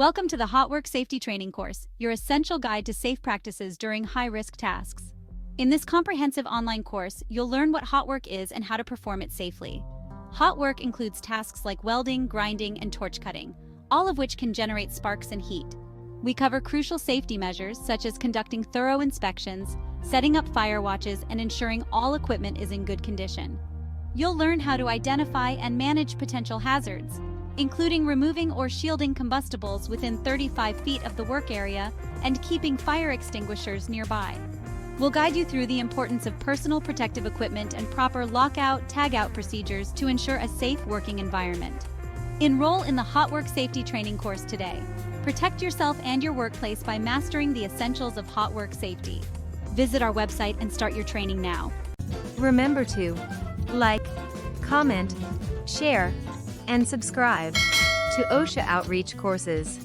Welcome to the Hot Work Safety Training course, your essential guide to safe practices during high-risk tasks. In this comprehensive online course, you'll learn what hot work is and how to perform it safely. Hot work includes tasks like welding, grinding, and torch cutting, all of which can generate sparks and heat. We cover crucial safety measures such as conducting thorough inspections, setting up fire watches, and ensuring all equipment is in good condition. You'll learn how to identify and manage potential hazards, including removing or shielding combustibles within 35 feet of the work area and keeping fire extinguishers nearby. We'll guide you through the importance of personal protective equipment and proper lockout, tagout procedures to ensure a safe working environment. Enroll in the Hot Work Safety Training course today. Protect yourself and your workplace by mastering the essentials of hot work safety. Visit our website and start your training now. Remember to like, comment, share, and subscribe to OSHA Outreach courses.